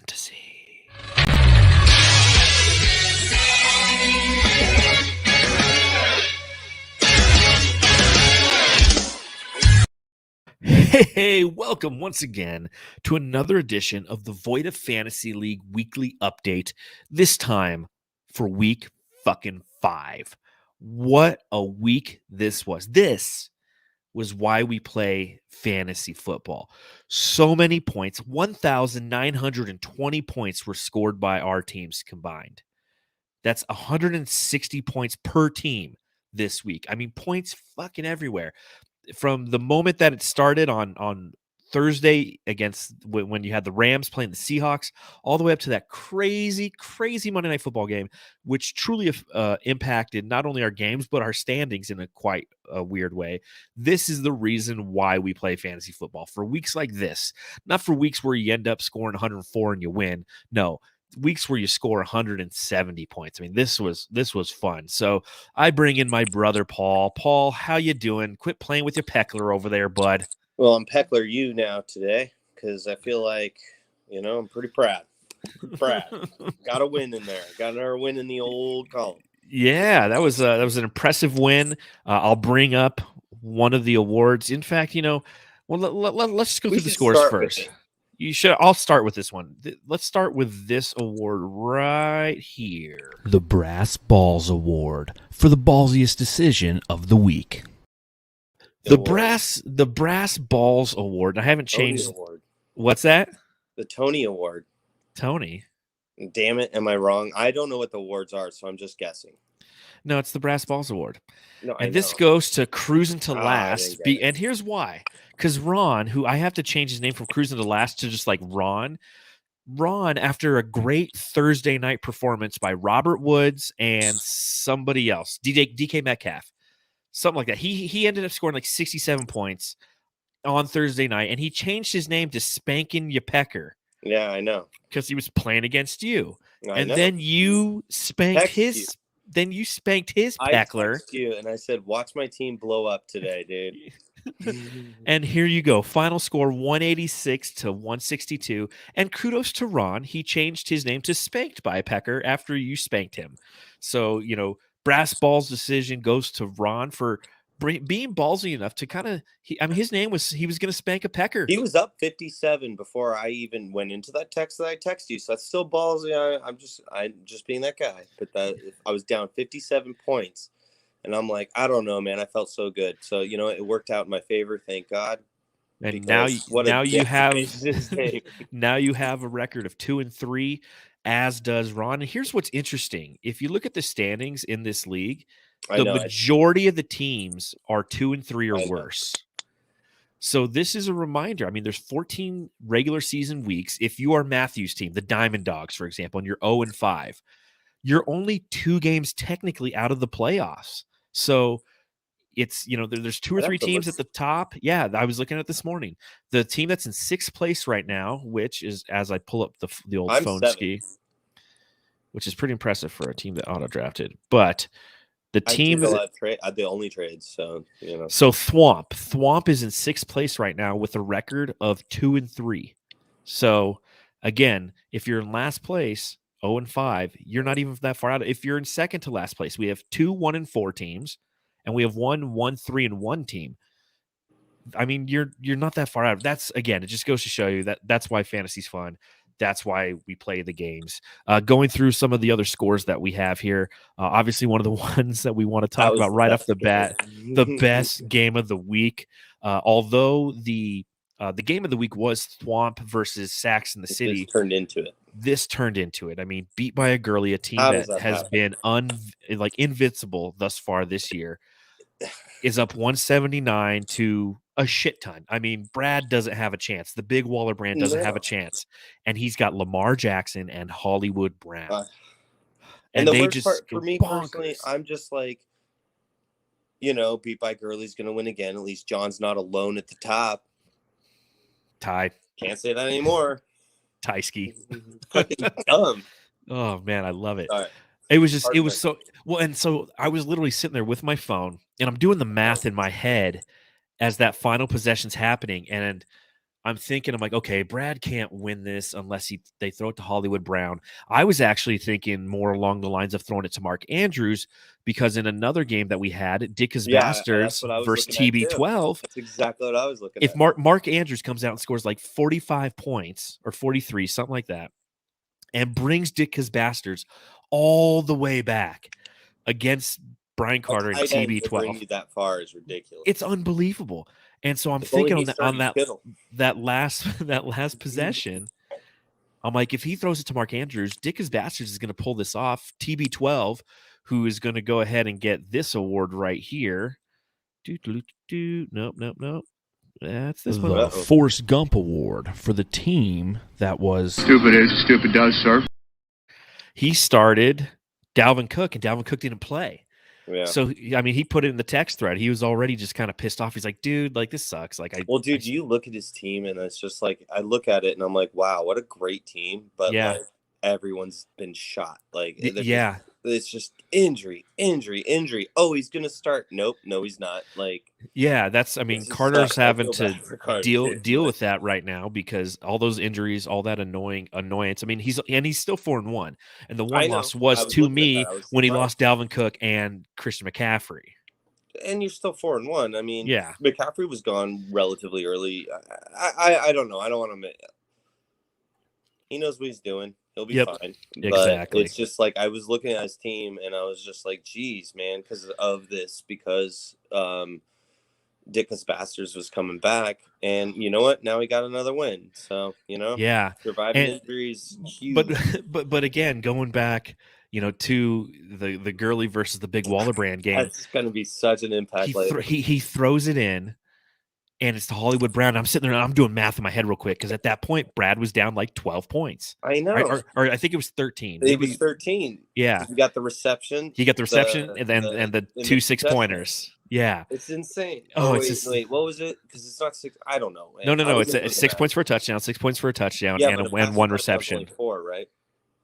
fantasy. Hey, welcome once again to another edition of the Void of Fantasy League weekly update, this time for week fucking 5. What a week this was. This was why we play fantasy football. So many points, 1,920 points were scored by our teams combined. That's 160 points per team this week. I mean, points fucking everywhere. From the moment that it started on Thursday against when you had the Rams playing the Seahawks, all the way up to that crazy Monday Night Football game, which truly impacted not only our games but our standings in a quite weird way. This is the reason why we play fantasy football, for weeks like this, not for weeks where you end up scoring 104 and you win. No, weeks where you score 170 points. I mean, this was fun. So I bring in my brother Paul. Paul, how you doing? Quit playing with your peckler over there, bud. Well, I'm peckler you now today because I feel like, I'm pretty proud. Got a win in there. Got another win in the old column. Yeah, that was an impressive win. I'll bring up one of the awards. In fact, let's just go through the scores first. You should. I'll start with this one. Let's start with this award right here. The Brass Balls Award for the ballsiest decision of the week. The Brass Balls Award. I haven't changed. Award. What's that? The Tony Award. Tony. Damn it, am I wrong? I don't know what the awards are, so I'm just guessing. No, it's the Brass Balls Award. No, and this goes to Cruising to Last. And here's why. Because Ron, who I have to change his name from Cruising to Last to just like Ron, after a great Thursday night performance by Robert Woods and somebody else, DK Metcalf, something like that. He ended up scoring like 67 points on Thursday night, and he changed his name to Spankin' Ya Pecker. Yeah, I know. Because he was playing against you. Then you spanked his... Then you spanked his peckler. I texted you and I said, watch my team blow up today, dude. And here you go. Final score 186 to 162. And kudos to Ron. He changed his name to Spanked by Pecker after you spanked him. So, Brass Balls decision goes to Ron for being ballsy enough to kind of, his name was, he was going to spank a pecker. He was up 57 before I even went into that text that I texted you. So that's still ballsy. I'm just being that guy. But I was down 57 points. And I'm like, I don't know, man. I felt so good. So, it worked out in my favor. Thank God. And now you have a record of 2-3, as does Ron. And here's what's interesting. If you look at the standings in this league, the majority of the teams are 2-3 or worse. So this is a reminder. I mean, there's 14 regular season weeks. If you are Matthew's team, the Diamond Dogs, for example, and you're 0-5, you're only 2 games technically out of the playoffs. So it's, there's 2 or 3 teams at the top. Yeah, I was looking at it this morning. The team that's in 6th place right now, which is, as I pull up the old phone 7th. ski, which is pretty impressive for a team that auto-drafted. But the team the only trades, so So Thwomp is in 6th place right now with a record of 2-3. So again, if you're in last place, 0-5, you're not even that far out. If you're in second to last place, we have 2 1-4 teams, and we have 1 3-1 team. I mean, you're not that far out. That's, again, it just goes to show you that's why fantasy's fun. That's why we play the games. Going through some of the other scores that we have here, obviously one of the ones that we want to talk about right off the bat, the best game of the week. Although the game of the week was Thwomp versus Sax in the City. This turned into it. I mean, beat by a girly, a team that has been invincible thus far this year, is up 179 to a shit ton. I mean, Brad doesn't have a chance. The big Waller brand doesn't have a chance. And he's got Lamar Jackson and Hollywood Brown. And the worst part for me personally, I'm just like, beat by Gurley's going to win again. At least John's not alone at the top. Ty. Can't say that anymore. Tyski. Fucking dumb. Oh, man, I love it. All right. It was so well. And so I was literally sitting there with my phone and I'm doing the math in my head as that final possession's happening. And I'm thinking, I'm like, okay, Brad can't win this unless they throw it to Hollywood Brown. I was actually thinking more along the lines of throwing it to Mark Andrews because in another game that we had, Dicka's Yeah, that's Bastards what I was versus looking at too. TB12. That's exactly what I was looking If at. Mark Andrews comes out and scores like 45 points or 43, something like that, and brings Dicka's Bastards all the way back against Brian Carter and A tight end to bring TB12, you that far is ridiculous. it's unbelievable. And so I'm If only thinking he on started Kittle. that last possession, I'm like, if he throws it to Mark Andrews, Dicka's Bastards is going to pull this off. TB12, who is going to go ahead and get this award right here. Nope. That's this one. The Forrest Gump Award for the team that was Stupid is, stupid does, sir. He started Dalvin Cook, and Dalvin Cook didn't play. Yeah. So, I mean, he put it in the text thread. He was already just kind of pissed off. He's like, dude, like, this sucks. Like, you look at his team, and it's just like, I look at it, and I'm like, wow, what a great team. But, like, everyone's been shot. Like, yeah. It's just injury. Oh, he's going to start. Nope. No, he's not. Like, yeah, that's, I mean, Carter's having to deal with that right now because all those injuries, all that annoyance. I mean, he's still 4-1. And the one loss was to me when he lost Dalvin Cook and Christian McCaffrey. And you're still 4-1. I mean, yeah, McCaffrey was gone relatively early. I don't know. I don't want to admit. He knows what he's doing. He'll be fine. But exactly. It's just like I was looking at his team and I was just like, geez, man, because Dicka's Bastards was coming back. And you know what? Now he got another win. So, surviving injuries, huge. But again, going back, to the Gurley versus the Big Waller brand game. That's going to be such an impact. He throws it in. And it's to Hollywood Brown. I'm sitting there and I'm doing math in my head real quick because at that point, Brad was down like 12 points. I know. Right? Or I think it was 13. It was 13. Yeah. He got the reception. And the 2 6-pointers. Yeah. It's insane. Oh, wait, what was it? Because it's not 6. I don't know. Man. No. It's 6 points for a touchdown, 6 points for a touchdown, and one reception. 4, right?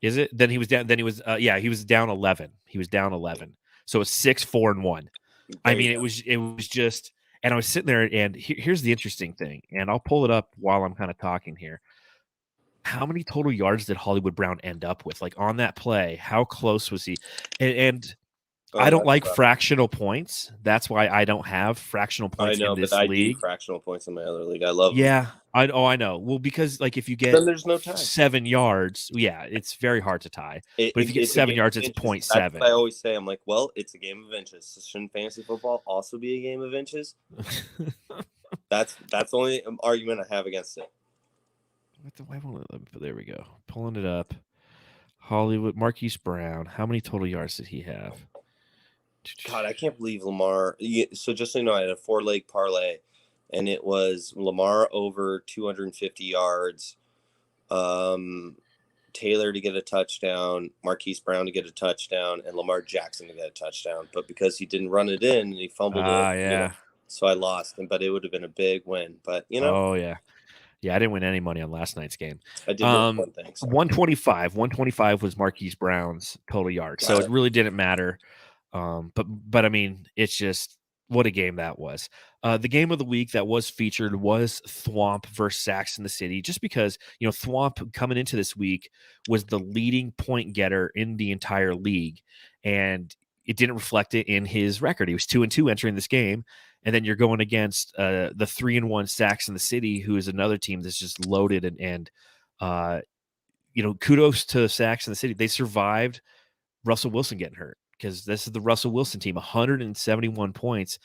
Is it? Then he was down. Then he was, he was down 11. He was down 11. So it's 6, 4, and 1. I mean, it was just. And I was sitting there, and here's the interesting thing, and I'll pull it up while I'm kind of talking here. How many total yards did Hollywood Brown end up with? Like on that play, how close was he? And I don't like fractional points. That's why I don't have fractional points in this league. I do fractional points in my other league. I love them. Yeah. I know. Well, because like if you get then there's no tie. 7 yards, it's very hard to tie. But if you get 7 yards, it's 0.7. That's what I always say. I'm like, well, it's a game of inches. Shouldn't fantasy football also be a game of inches? That's the only argument I have against it. There we go. Pulling it up. Hollywood Marquise Brown. How many total yards did he have? God, I can't believe Lamar. So just so you know, I had a 4-leg parlay. And it was Lamar over 250 yards, Taylor to get a touchdown, Marquise Brown to get a touchdown, and Lamar Jackson to get a touchdown. But because he didn't run it in and he fumbled it, so I lost him. But it would have been a big win. But, Oh, yeah. Yeah, I didn't win any money on last night's game. I did one thing. So. 125. 125 was Marquise Brown's total yards. So it really didn't matter. But I mean, it's just what a game that was. The game of the week that was featured was Thwomp versus Sax in the City, just because, Thwomp coming into this week was the leading point getter in the entire league, and it didn't reflect it in his record. He was 2-2 entering this game, and then you're going against the 3-1 Sax in the City, who is another team that's just loaded and kudos to Sax in the City. They survived Russell Wilson getting hurt because this is the Russell Wilson team, 171 points.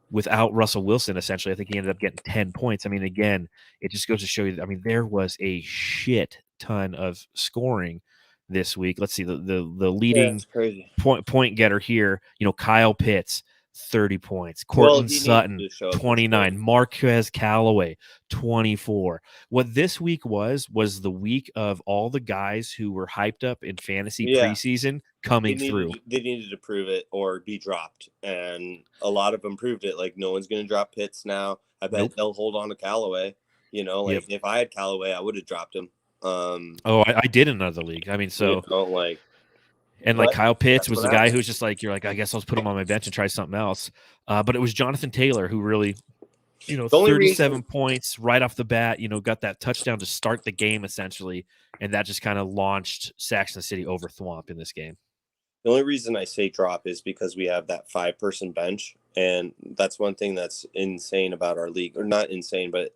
Without Russell Wilson, essentially, I think he ended up getting 10 points. I mean, again, it just goes to show you, there was a shit ton of scoring this week. Let's see, the leading point getter here, Kyle Pitts, 30 points. Cortland Sutton, 29. Marquez Callaway, 24. What this week was the week of all the guys who were hyped up in fantasy preseason coming through. They needed to prove it or be dropped. And a lot of them proved it. Like, no one's going to drop Pitts now. I bet they'll hold on to Callaway. If I had Callaway, I would have dropped him. I did in another league. I mean, so... Kyle Pitts was the guy who's just like, you're like, I guess I'll just put him on my bench and try something else. But it was Jonathan Taylor who really The only 37 reason, points right off the bat, got that touchdown to start the game essentially. And that just kind of launched Saxon City over Thwomp in this game. the only reason I say drop is because we have that 5-person bench. And that's one thing that's insane about our league, or not insane, but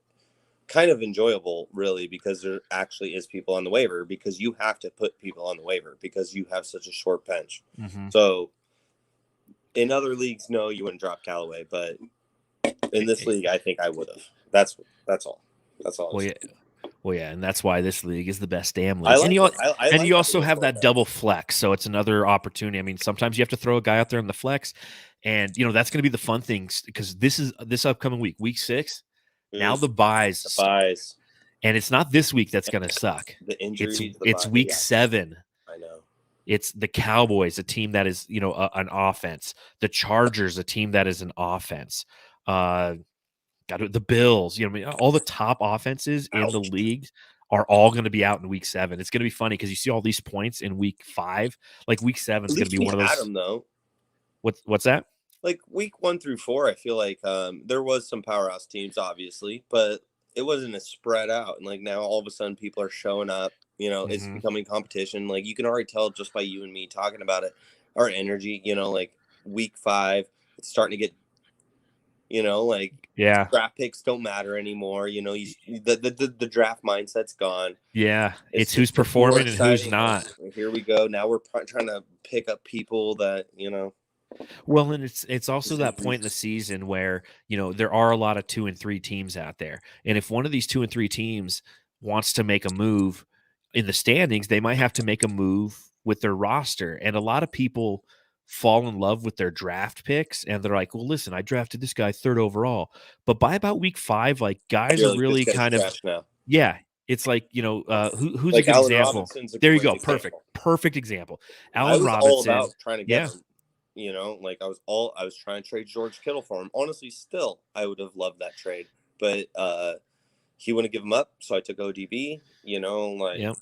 kind of enjoyable, really, because there actually is people on the waiver, because you have to put people on the waiver because you have such a short bench. Mm-hmm. So in other leagues, no, you wouldn't drop Callaway, but in this league, I think I would have. That's all. That's all. Well, yeah, and that's why this league is the best damn I league. like And like you also having a have short that bench. double flex, so it's another opportunity. I mean, sometimes you have to throw a guy out there in the flex, and that's going to be the fun things, because this upcoming week 6. Now the buys start. And it's not this week that's going to suck. The injuries. It's week 7. I know. It's the Cowboys, a team that is an offense. The Chargers, a team that is an offense. The Bills, all the top offenses in the league are all going to be out in week 7. It's going to be funny because you see all these points in week 5. Like week 7 is going to be one of those. Them, though. What's that? Like week 1 through 4, I feel like there was some powerhouse teams, obviously, but it wasn't as spread out. And like now, all of a sudden, people are showing up. It's becoming competition. Like you can already tell just by you and me talking about it, our energy. Like week 5, it's starting to get. Draft picks don't matter anymore. The draft mindset's gone. Yeah, it's who's performing and who's not. Here we go. Now we're trying to pick up people that. Well, and it's also that point in the season where there are a lot of 2 and 3 teams out there, and if one of these 2 and 3 teams wants to make a move in the standings, they might have to make a move with their roster, and a lot of people fall in love with their draft picks, and they're like, well, listen, I drafted this guy 3rd overall, but by about week 5, like guys are really kind of now. Yeah, it's like who's like a good Allen example? There you go, perfect example. Allen Robinson. All about trying to get him. Like I was trying to trade George Kittle for him. Honestly, still I would have loved that trade, but he wouldn't give him up, so I took ODB. Yep.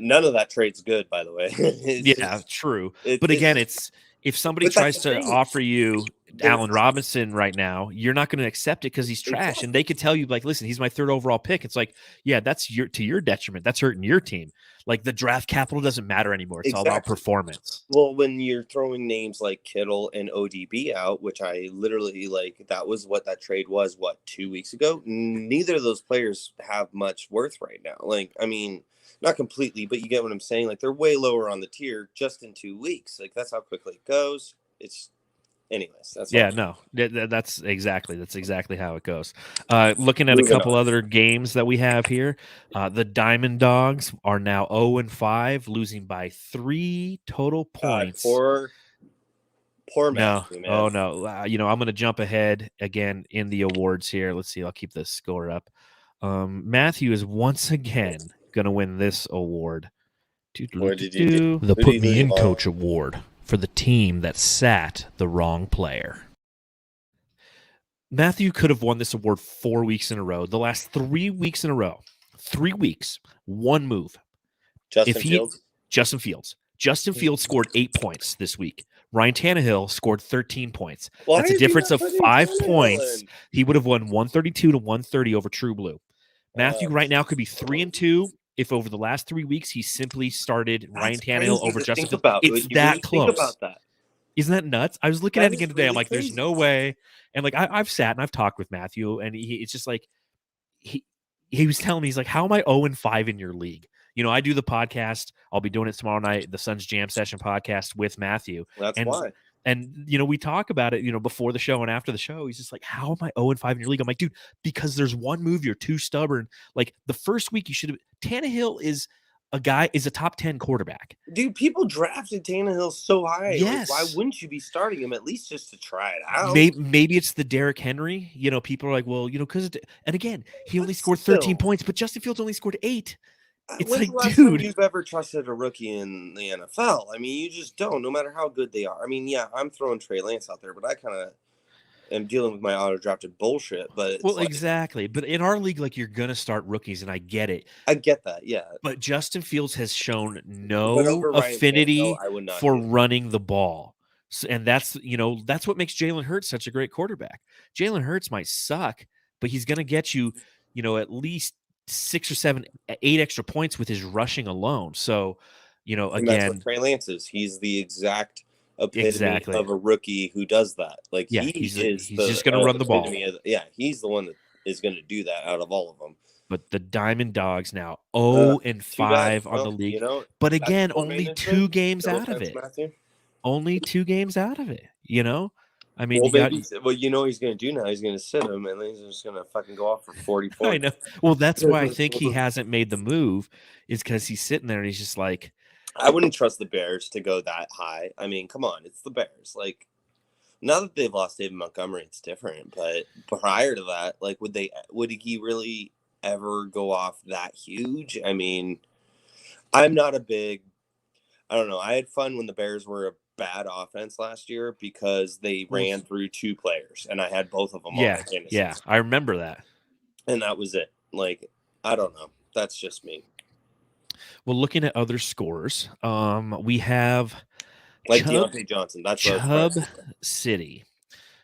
None of that trade's good, by the way. True. But again, it's if somebody tries to offer you Allen Robinson right now, you're not going to accept it because he's trash. And they could tell you, like, listen, he's my 3rd overall pick. It's like, yeah, that's to your detriment. That's hurting your team. Like the draft capital doesn't matter anymore. It's all about performance. Well, when you're throwing names like Kittle and ODB out, which I literally that was what that trade was, 2 weeks ago? Neither of those players have much worth right now. Like, I mean, not completely, but you get what I'm saying. Like they're way lower on the tier just in 2 weeks. Like that's how quickly it goes. Anyways. That's exactly how it goes. Looking at a couple other games that we have here, the Diamond Dogs are now 0-5, losing by 3 total points. Poor Matthew, man. Oh no. I'm going to jump ahead again in the awards here. Let's see. I'll keep this score up. Matthew is once again going to win this award. Where did you do? The Put Me In Coach Award for the team that sat the wrong player. Matthew could have won this award 4 weeks in a row. The last 3 weeks in a row. 3 weeks. One move. Justin Fields. Justin Fields scored 8 points this week. Ryan Tannehill scored 13 points. That's a difference of 5 points. He would have won 132-130 over True Blue. Matthew right now could be 3-2 if over the last 3 weeks he simply started Ryan Tannehill over Justin Fields. It's that close. Think about that. Isn't that nuts? I was looking at it again today. I'm like, there's no way. And like I've sat and I've talked with Matthew, and it's just like he was telling me, he's like, how am I 0-5 in your league? I do the podcast. I'll be doing it tomorrow night, the Suns Jam Session podcast with Matthew. That's why. And, we talk about it, before the show and after the show. He's just like, how am I 0-5 in your league? I'm like, dude, because there's one move. You're too stubborn. Like the first week you should have. Tannehill is a top 10 quarterback. Dude, people drafted Tannehill so high. Yes. Like, why wouldn't you be starting him at least just to try it out? Maybe it's the Derrick Henry. People are like, well, because, and again, he only scored 13 points, but Justin Fields only scored 8. It's When's like, the last dude, time you've ever trusted a rookie in the NFL? I mean, you just don't, no matter how good they are. I mean, yeah, I'm throwing Trey Lance out there, but I kind of am dealing with my auto-drafted bullshit. But exactly. But in our league, like, you're going to start rookies, and I get it. I get that, yeah. But Justin Fields has shown no affinity for running the ball. And that's what makes Jalen Hurts such a great quarterback. Jalen Hurts might suck, but he's going to get you, at least 6 or 7, 8 extra points with his rushing alone. So, And that's what again, Trey Lance is. He's the exact epitome exactly. of a rookie who does that. Like Yeah, he's just going to run the ball. He's the one that is going to do that out of all of them. But the Diamond Dogs now 0-5 on the league. But again, only 2 games out of it. Matthew. Only 2 games out of it. I mean, he's going to do now. He's going to sit him, and then he's just going to fucking go off for 40 points. I know. Well, that's why I think he hasn't made the move, is because he's sitting there and he's just like, I wouldn't trust the Bears to go that high. I mean, come on, it's the Bears. Like, now that they've lost David Montgomery, it's different. But prior to that, like, would he really ever go off that huge? I mean, I'm not a big. I don't know. I had fun when the Bears were a bad offense last year because they ran through 2 players, and I had both of them. Yeah, I remember that. And that was it. Like, I don't know. That's just me. Well, looking at other scores, we have like Deontay Johnson. That's Chubb City.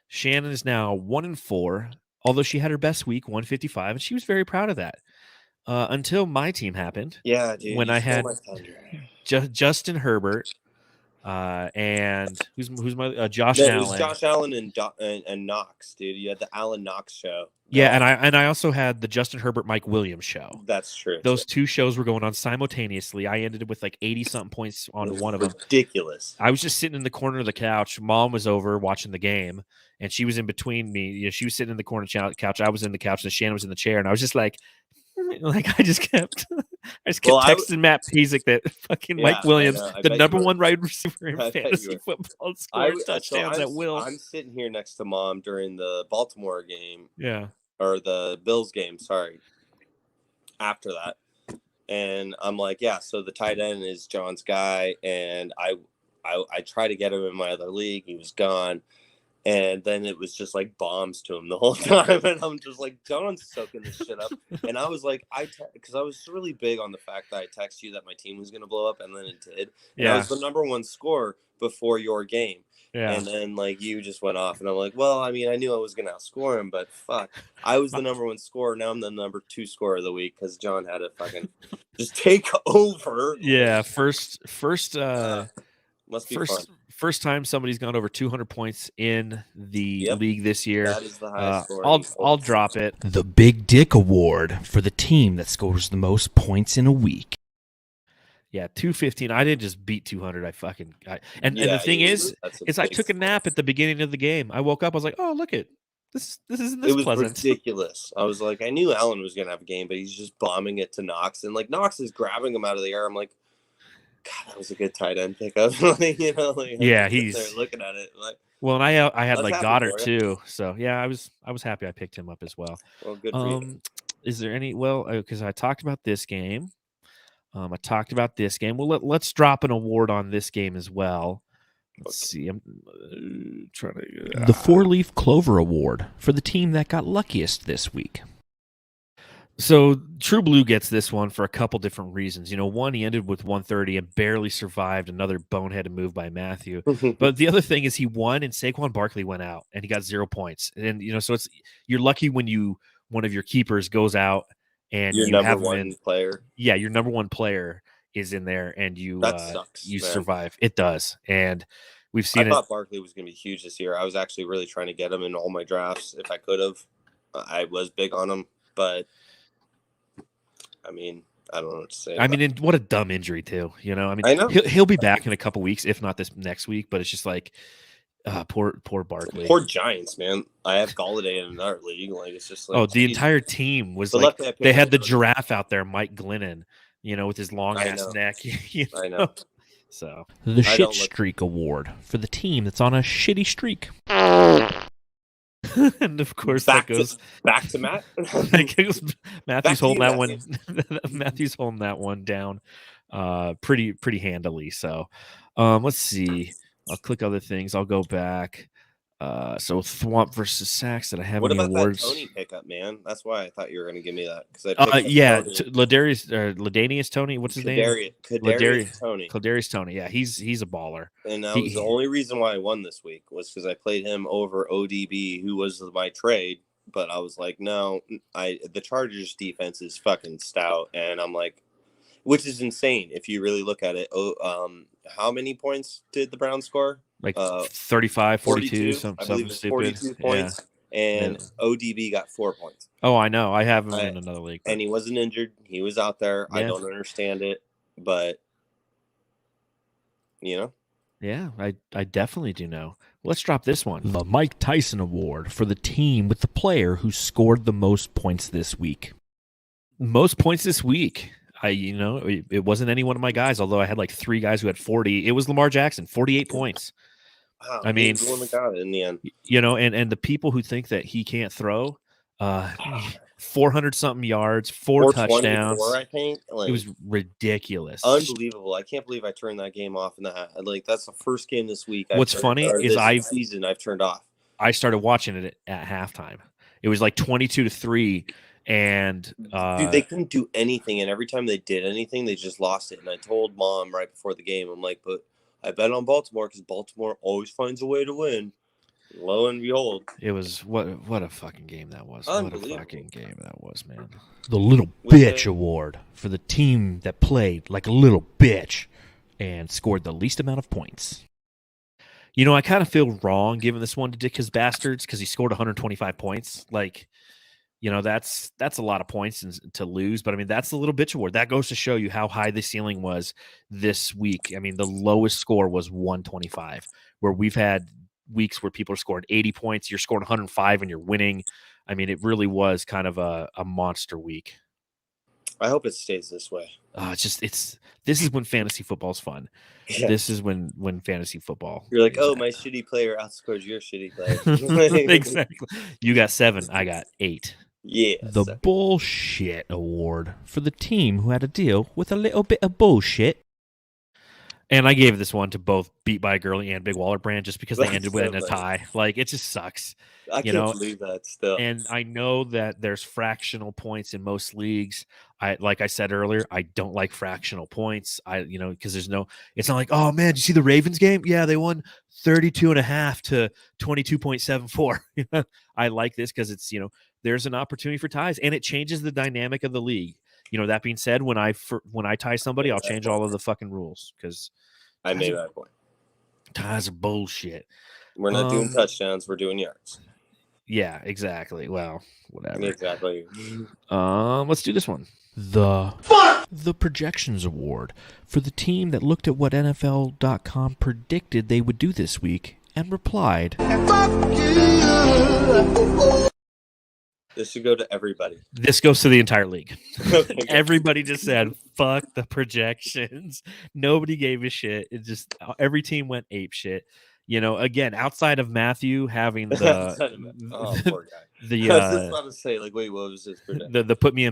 Shannon is now 1-4, although she had her best week, 155, and she was very proud of that. Until my team happened. Yeah, dude. When I had Justin Herbert, and who's my Josh Allen. It was Josh Allen and Knox, dude. You had the Allen Knox show. Yeah, and I also had the Justin Herbert Mike Williams show. That's true. Those 2 shows were going on simultaneously. I ended with like 80-something points on one of them. Ridiculous. I was just sitting in the corner of the couch. Mom was over watching the game, and she was in between me. She was sitting in the corner of the couch. I was in the couch, and Shannon was in the chair, and I was just like I just kept texting Matt Pizik that fucking Mike Williams, the number 1 wide receiver in fantasy football, scores touchdowns at will. I'm sitting here next to Mom during the Baltimore game. Yeah. Or the Bills game, sorry. After that. And I'm like, yeah, so the tight end is John's guy, and I tried to get him in my other league. He was gone. And then it was just like bombs to him the whole time. And I'm just like, John's soaking this shit up. And I was like, because I was really big on the fact that I texted you that my team was going to blow up, and then it did. And I was the number 1 scorer before your game. Yeah. And then, like, you just went off. And I'm like, well, I mean, I knew I was going to outscore him, but fuck. I was the number 1 scorer. Now I'm the number 2 scorer of the week because John had to fucking just take over. Yeah, first must be fun. First time somebody's gone over 200 points in the league this year. That is the highest score. I'll drop it. The Big Dick Award for the team that scores the most points in a week. Yeah, 215. I didn't just beat 200. And the thing is I took a nap at the beginning of the game. I woke up. I was like, oh, look at this. Isn't this pleasant? It was ridiculous. I was like, I knew Allen was going to have a game, but he's just bombing it to Knox. And, like, Knox is grabbing him out of the air. I'm like, God, that was a good tight end pickup. Yeah, he's looking at it. Like, well, and I had like Goddard too. So yeah, I was happy I picked him up as well. Well, good for you. Is there any? Well, because I talked about this game. Well, let's drop an award on this game as well. Let's see. I'm trying to the 4-leaf clover award for the team that got luckiest this week. So True Blue gets this one for a couple different reasons. One, he ended with 130 and barely survived another boneheaded move by Matthew. But the other thing is he won and Saquon Barkley went out and he got 0 points. And so you're lucky when one of your keepers goes out and your number 1 player. Yeah, your number 1 player is in there and you sucks, you survive. It does. And we've seen I thought Barkley was going to be huge this year. I was actually really trying to get him in all my drafts if I could have. I was big on him, but I mean, I don't know what to say. I mean, and what a dumb injury too. I mean, I know. He'll be back in a couple weeks, if not this next week. But it's just like, poor Barkley. Poor Giants, man. I have Galladay in another league. Like it's just like the entire team was like they had the giraffe out there, Mike Glennon, with his long ass neck. I know. So the Shit Streak Award for the team that's on a shitty streak. And of course back to Matt. Matthew's holding that one. Matthew's holding that one down pretty handily. So let's see. I'll click other things. I'll go back. So Thwomp versus Sacks that I have What any about awards. that Tony pickup, man? That's why I thought you were going to give me that because I picked Yeah, Tony. Ladarius Tony. What's his name? Kadarius Tony. Kadarius Tony. Yeah, he's a baller. And that was the only reason why I won this week was because I played him over ODB, who was my trade. But I was like, no, the Chargers defense is fucking stout, and I'm like, which is insane if you really look at it. How many points did the Browns score? Like 35, 42, 42. I believe it's stupid. 42 points, and ODB got 4 points. Oh, I know. I have him in another league. And he wasn't injured. He was out there. Yeah. I don't understand it, but you know. Yeah, I definitely do know. Let's drop this one. The Mike Tyson Award for the team with the player who scored the most points this week. Most points this week. It wasn't any one of my guys, although I had like 3 guys who had 40. It was Lamar Jackson, 48 points. Wow, I mean, the one that got it in the end. And the people who think that he can't throw, 400 something yards, 4 touchdowns. I think it was ridiculous, unbelievable. I can't believe I turned that game off in that. Like that's the first game this week. What's funny is I've turned off. I started watching it at halftime. It was like 22-3. And dude, they couldn't do anything, and every time they did anything, they just lost it. And I told Mom right before the game, I'm like, but I bet on Baltimore because Baltimore always finds a way to win. Lo and behold, it was what a fucking game that was. What a fucking game that was, man. The Little Bitch Award for the team that played like a little bitch and scored the least amount of points. I kind of feel wrong giving this one to Dick's Bastards because he scored 125 points. Like, that's a lot of points to lose. But, I mean, that's the Little Bitch Award. That goes to show you how high the ceiling was this week. I mean, the lowest score was 125, where we've had weeks where people are scoring 80 points. You're scoring 105 and you're winning. I mean, it really was kind of a monster week. I hope it stays this way. This is when fantasy football is fun. Yeah. This is when fantasy football. You're like, my shitty player outscores your shitty player. Exactly. You got 7. I got 8. Yeah. The Bullshit Award for the team who had to deal with a little bit of bullshit. And I gave this one to both Beat by a Girly and Big Waller Brand just because they ended with a tie. Like, it just sucks. I can't believe that still. And I know that there's fractional points in most leagues. Like I said earlier, I don't like fractional points. Because it's not like, oh man, did you see the Ravens game? Yeah, they won 32.5 to 22.74. I like this because it's, there's an opportunity for ties and it changes the dynamic of the league. That being said, when I tie somebody, I'll change all of the fucking rules because I made that point. Ties are bullshit. We're not doing touchdowns. We're doing yards. Yeah, exactly. Well, whatever. Exactly. Let's do this one. The Projections Award for the team that looked at what NFL.com predicted they would do this week and replied, "Fuck you." This should go to everybody. This goes to the entire league. Okay, everybody just said, fuck the projections. Nobody gave a shit. It just, every team went ape shit. Again, outside of Matthew having the poor guy. I was just about to say, like, wait, what was this prediction? The put me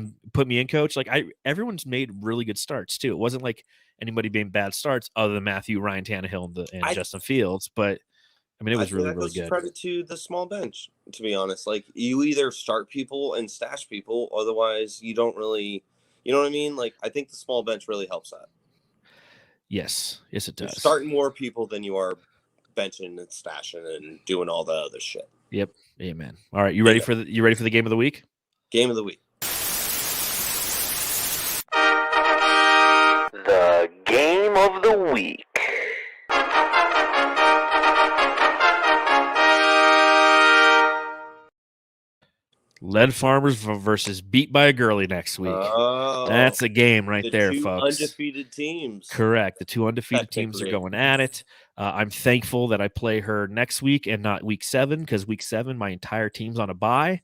in coach. Like, everyone's made really good starts too. It wasn't like anybody being bad starts other than Matthew, Ryan Tannehill, and Justin Fields. But I mean, it was really good. Credit to the small bench, to be honest. Like, you either start people and stash people, otherwise you don't really, you know what I mean? Like, I think the small bench really helps that. Yes, it does. You're starting more people than you are benching and stashing and doing all the other shit. Yep. Amen. All right, you ready for the game of the week? Game of the week. The game of the week. Lead Farmers versus Beat by a Girly next week. Oh, that's a game right there, folks. Undefeated teams. Correct. The 2 undefeated teams are going at it. I'm thankful that I play her next week and not week 7 because week 7 my entire team's on a bye.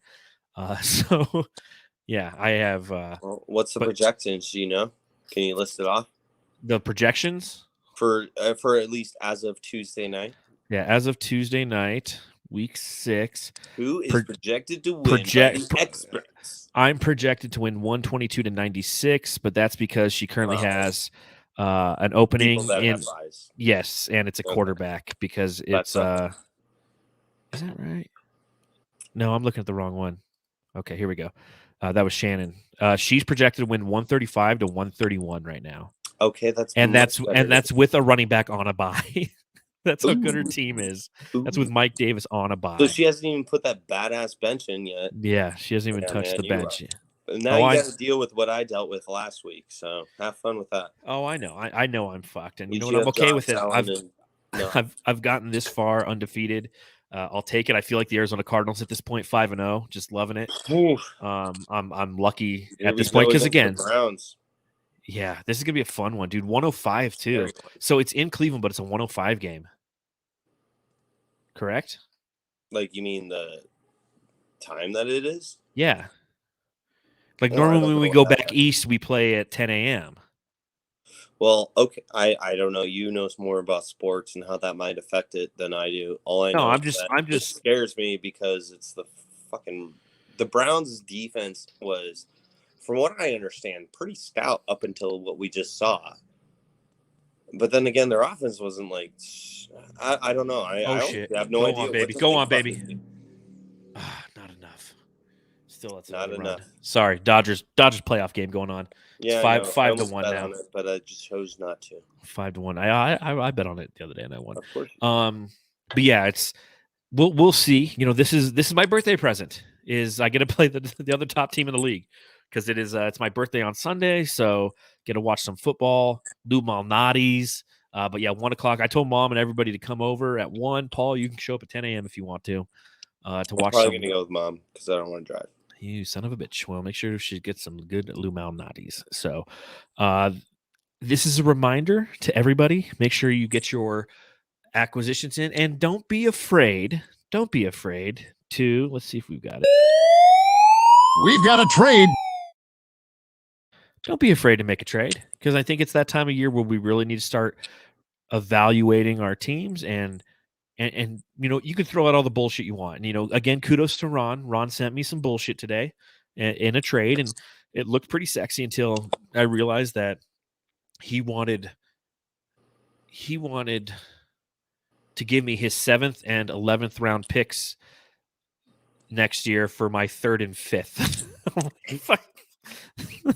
So yeah, I have. What's the projections? Do you know? Can you list it off? The projections for at least as of Tuesday night. Yeah, as of Tuesday night. Week 6. Who is projected to win by the experts? I'm projected to win 122-96, but that's because she currently has an opening in. Yes, and it's a quarterback because it's Is that right? No, I'm looking at the wrong one. Okay, here we go. That was Shannon. She's projected to win 135 to 131 right now. Okay, that's And much better. that's with a running back on a bye. That's how good her Ooh. team is. Ooh. That's with Mike Davis on a bye. So she hasn't even put that badass bench in yet. Yeah, she hasn't even Yeah, touched man, the you bench. And now you got to deal with what I dealt with last week. So have fun with that. Oh, I know. I know I'm fucked, and At you know least what? I'm have okay Josh with it. Allen and- no. I've gotten this far undefeated. I'll take it. I feel like the Arizona Cardinals at this point 5-0, just loving it. Oof. I'm lucky Here at we this point go because against the again, Browns. yeah, this is gonna be a fun one, dude. 105 too. Very fun. So it's in Cleveland, but it's a 105 game. Correct? Like, you mean the time that it is? Yeah. Like Oh, I normally don't when know we what go that back is. east, we play at 10 a.m. Well, okay. I don't know. You know more about sports and how that might affect it than I do. All I No, know I'm is just- that I'm it just- scares me because it's the Browns' defense was, from what I understand, pretty stout up until what we just saw. But then again, their offense wasn't like I don't know. I shit. have no Go idea. on, what baby. to Go think on, about baby. this game. Not enough. Still, that's Not another enough. run. Sorry, Dodgers playoff game going on. Yeah, It's I know. I 5 to almost 1 bet now. on it, but I just chose not to. 5 to 1. I bet on it the other day and I won. Of course. But yeah, it's we'll see. You know, this is my birthday present. Is I get to play the other top team in the league because it's my birthday on Sunday, so get to watch some football. Lou Malnati's. But yeah, 1 o'clock. I told Mom and everybody to come over at 1. Paul, you can show up at 10 a.m. if you want to I'm watch probably some. gonna go with Mom because I don't want to drive. You son of a bitch. Well, make sure she gets some good Lou Malnati's. So, this is a reminder to everybody. Make sure you get your acquisitions in, and don't be afraid. Don't be afraid to. Let's see if we've got it. We've got a trade. Don't be afraid to make a trade because I think it's that time of year where we really need to start evaluating our teams and you know, you can throw out all the bullshit you want. And, you know, again, kudos to Ron. Ron sent me some bullshit today in a trade, and it looked pretty sexy until I realized that he wanted to give me his 7th and 11th round picks next year for my 3rd and 5th.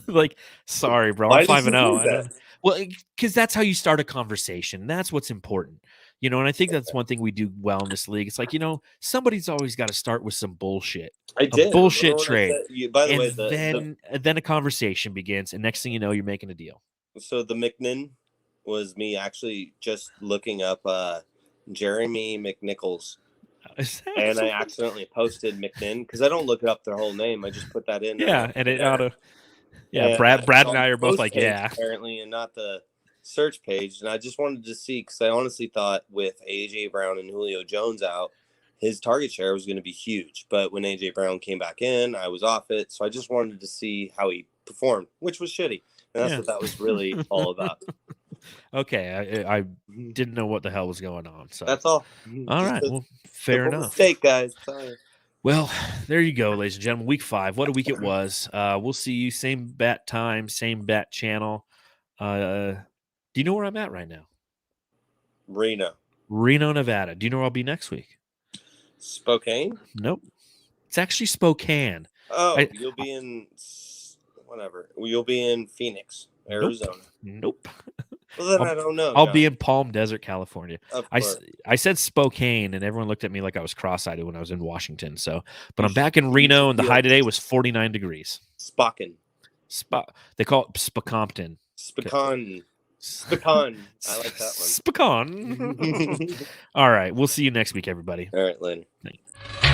Like, sorry, bro. Why I'm does he 5-0. do that? Well, because that's how you start a conversation. That's what's important. You know, and I think that's one thing we do well in this league. It's like, you know, somebody's always got to start with some bullshit. I did. A bullshit Remember when I trade. said- by the And way, then a conversation begins, and next thing you know, you're making a deal. so the McNin was me actually just looking up Jeremy McNichols, and I accidentally posted McNin because I don't look up their whole name. I just put that in. Yeah, and it there. ought to. Yeah, And Brad it's and on I the are both post like, page, yeah. apparently, and not the search page. And I just wanted to see because I honestly thought with AJ Brown and Julio Jones out, his target share was going to be huge. But when AJ Brown came back in, I was off it, so I just wanted to see how he performed, which was shitty. And that's what that was really all about. Okay, I didn't know what the hell was going on. So That's all. all Just right, a well, fair simple enough. mistake, guys. Sorry. Well, there you go, ladies and gentlemen. Week 5. What a week it was. We'll see you same bat time, same bat channel. Do you know where I'm at right now? Reno, Nevada. Do you know where I'll be next week? Spokane? Nope. It's actually Spokane. Oh, you'll be in whatever. You'll be in Phoenix, Arizona. Nope. Well, then I don't know. I'll John. be in Palm Desert, California. Of course. I said Spokane, and everyone looked at me like I was cross-eyed when I was in Washington. So, but I'm back in Reno, and the high today was 49 degrees. Spokane. They call it Spacompton. Spokane. Spokane. I like that one. Spokane. All right. We'll see you next week, everybody. All right, Lynn. Thanks.